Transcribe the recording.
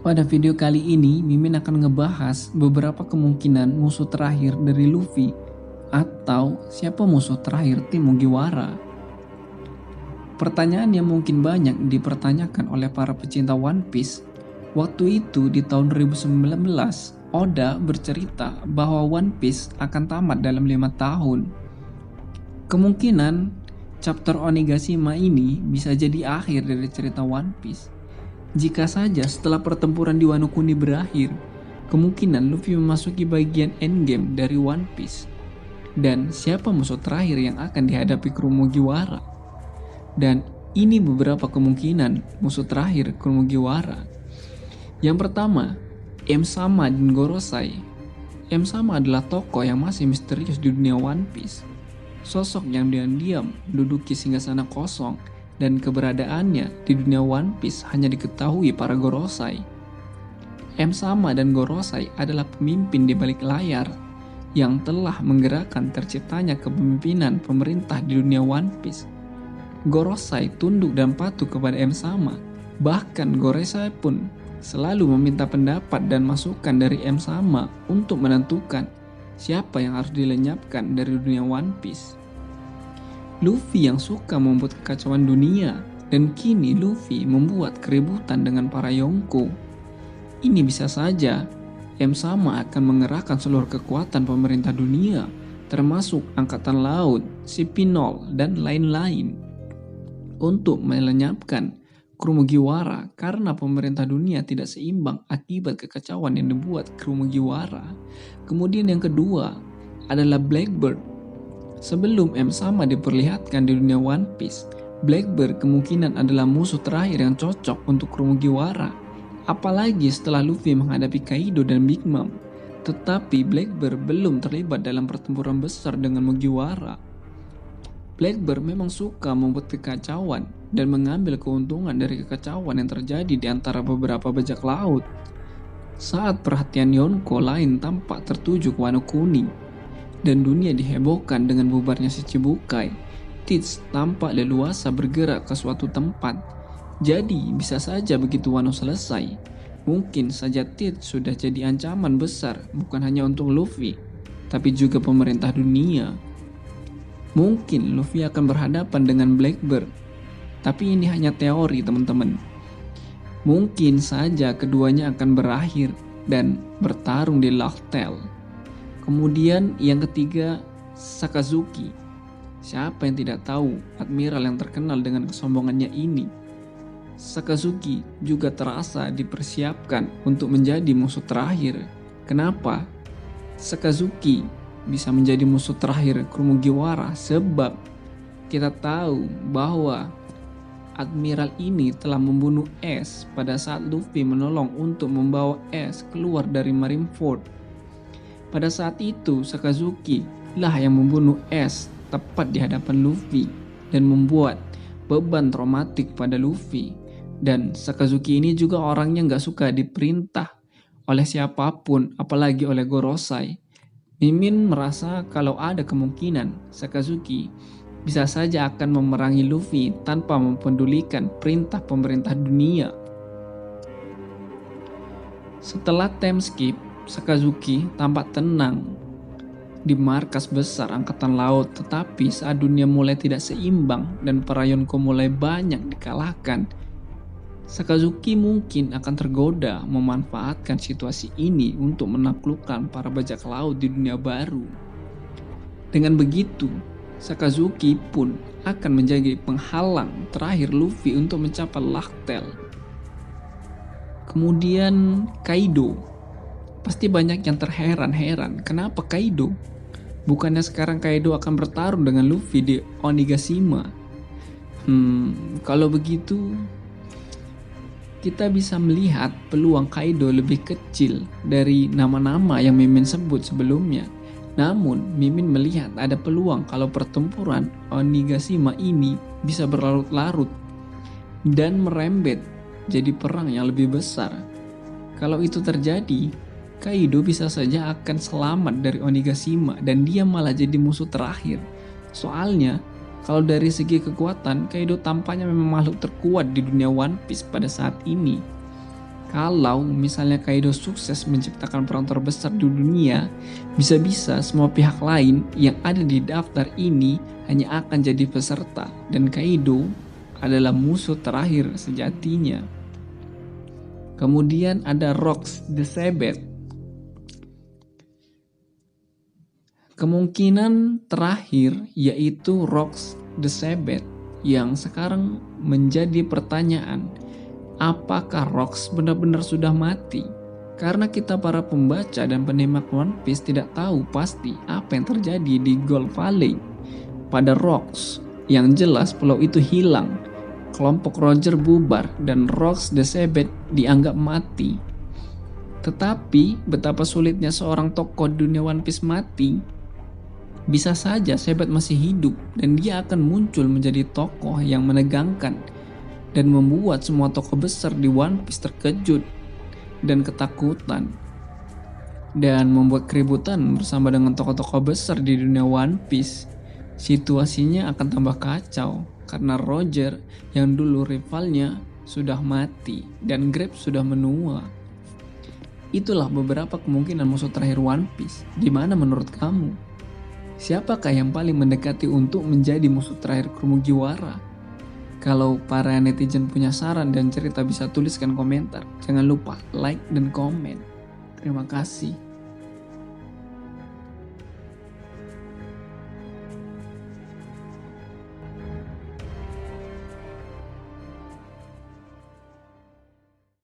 Pada video kali ini, Mimin akan ngebahas beberapa kemungkinan musuh terakhir dari Luffy atau siapa musuh terakhir tim Mugiwara. Pertanyaan yang mungkin banyak dipertanyakan oleh para pecinta One Piece. Waktu itu di tahun 2019, Oda bercerita bahwa One Piece akan tamat dalam 5 tahun. Kemungkinan chapter Onigashima ini bisa jadi akhir dari cerita One Piece. Jika saja setelah pertempuran di Wano Kuni berakhir, kemungkinan Luffy memasuki bagian endgame dari One Piece. Dan siapa musuh terakhir yang akan dihadapi kru Mugiwara? Dan ini beberapa kemungkinan musuh terakhir kru Mugiwara. Yang pertama, M-sama dan Gorosei. M-sama adalah tokoh yang masih misterius di dunia One Piece. Sosok yang diam-diam menduduki singgasana kosong, dan keberadaannya di dunia One Piece hanya diketahui para Gorosei. M-sama dan Gorosei adalah pemimpin di balik layar yang telah menggerakkan terciptanya kepemimpinan pemerintah di dunia One Piece. Gorosei tunduk dan patuh kepada M-sama. Bahkan Gorosei pun selalu meminta pendapat dan masukan dari M-sama untuk menentukan siapa yang harus dilenyapkan dari dunia One Piece. Luffy yang suka membuat kekacauan dunia, dan kini Luffy membuat keributan dengan para Yonko. Ini bisa saja M-sama akan mengerahkan seluruh kekuatan pemerintah dunia, termasuk Angkatan Laut, Sipinol, dan lain-lain, untuk melenyapkan kru Mugiwara karena pemerintah dunia tidak seimbang akibat kekacauan yang dibuat kru Mugiwara. Kemudian yang kedua adalah Blackbeard. Sebelum M-sama diperlihatkan di dunia One Piece, Blackbeard kemungkinan adalah musuh terakhir yang cocok untuk kru Mugiwara. Apalagi setelah Luffy menghadapi Kaido dan Big Mom. Tetapi Blackbeard belum terlibat dalam pertempuran besar dengan Mugiwara. Blackbeard memang suka membuat kekacauan dan mengambil keuntungan dari kekacauan yang terjadi di antara beberapa bajak laut. Saat perhatian Yonko lain tampak tertuju ke Wano Kuni, dan dunia dihebohkan dengan bubarnya si Chibukai, Tits tampak leluasa bergerak ke suatu tempat. Jadi bisa saja begitu Wano selesai, mungkin saja Tits sudah jadi ancaman besar bukan hanya untuk Luffy, tapi juga pemerintah dunia. Mungkin Luffy akan berhadapan dengan Blackbeard, tapi ini hanya teori teman-teman. Mungkin saja keduanya akan berakhir dan bertarung di Laugh Tale. Kemudian yang ketiga, Sakazuki. Siapa yang tidak tahu admiral yang terkenal dengan kesombongannya ini? Sakazuki juga terasa dipersiapkan untuk menjadi musuh terakhir. Kenapa? Sakazuki bisa menjadi musuh terakhir kru Mugiwara sebab kita tahu bahwa admiral ini telah membunuh Ace pada saat Luffy menolong untuk membawa Ace keluar dari Marineford. Pada saat itu, Sakazuki lah yang membunuh Ace tepat di hadapan Luffy dan membuat beban traumatik pada Luffy. Dan Sakazuki ini juga orangnya gak suka diperintah oleh siapapun, apalagi oleh Gorosei. Mimin merasa kalau ada kemungkinan Sakazuki bisa saja akan memerangi Luffy tanpa mempedulikan perintah pemerintah dunia. Setelah time skip, Sakazuki tampak tenang di markas besar Angkatan Laut, tetapi saat dunia mulai tidak seimbang dan para Yonko mulai banyak dikalahkan, Sakazuki mungkin akan tergoda memanfaatkan situasi ini untuk menaklukkan para bajak laut di dunia baru. Dengan begitu, Sakazuki pun akan menjadi penghalang terakhir Luffy untuk mencapai Laugh Tale. Kemudian Kaido. Pasti banyak yang terheran-heran, kenapa Kaido? Bukannya sekarang Kaido akan bertarung dengan Luffy di Onigashima? Kalau begitu, kita bisa melihat peluang Kaido lebih kecil dari nama-nama yang Mimin sebut sebelumnya. Namun, Mimin melihat ada peluang kalau pertempuran Onigashima ini bisa berlarut-larut dan merembet jadi perang yang lebih besar. Kalau itu terjadi, Kaido bisa saja akan selamat dari Onigashima dan dia malah jadi musuh terakhir. Soalnya, kalau dari segi kekuatan, Kaido tampaknya memang makhluk terkuat di dunia One Piece pada saat ini. Kalau misalnya Kaido sukses menciptakan perang terbesar di dunia, bisa-bisa semua pihak lain yang ada di daftar ini hanya akan jadi peserta dan Kaido adalah musuh terakhir sejatinya. Kemudian ada Rocks the Sabbath. Kemungkinan terakhir yaitu Rocks the Sabbath yang sekarang menjadi pertanyaan. Apakah Rocks benar-benar sudah mati? Karena kita para pembaca dan penikmat One Piece tidak tahu pasti apa yang terjadi di Gold Valley. Pada Rocks, yang jelas pulau itu hilang, kelompok Roger bubar, dan Rocks the Sabbath dianggap mati. Tetapi betapa sulitnya seorang tokoh dunia One Piece mati, bisa saja Sabbath masih hidup dan dia akan muncul menjadi tokoh yang menegangkan dan membuat semua tokoh besar di One Piece terkejut dan ketakutan, dan membuat keributan bersama dengan tokoh-tokoh besar di dunia One Piece. Situasinya akan tambah kacau karena Roger yang dulu rivalnya sudah mati dan Grab sudah menua. Itulah beberapa kemungkinan musuh terakhir One Piece. Gimana menurut kamu? Siapakah yang paling mendekati untuk menjadi musuh terakhir kru Mugiwara? Kalau para netizen punya saran dan cerita bisa tuliskan komentar. Jangan lupa like dan komen. Terima kasih.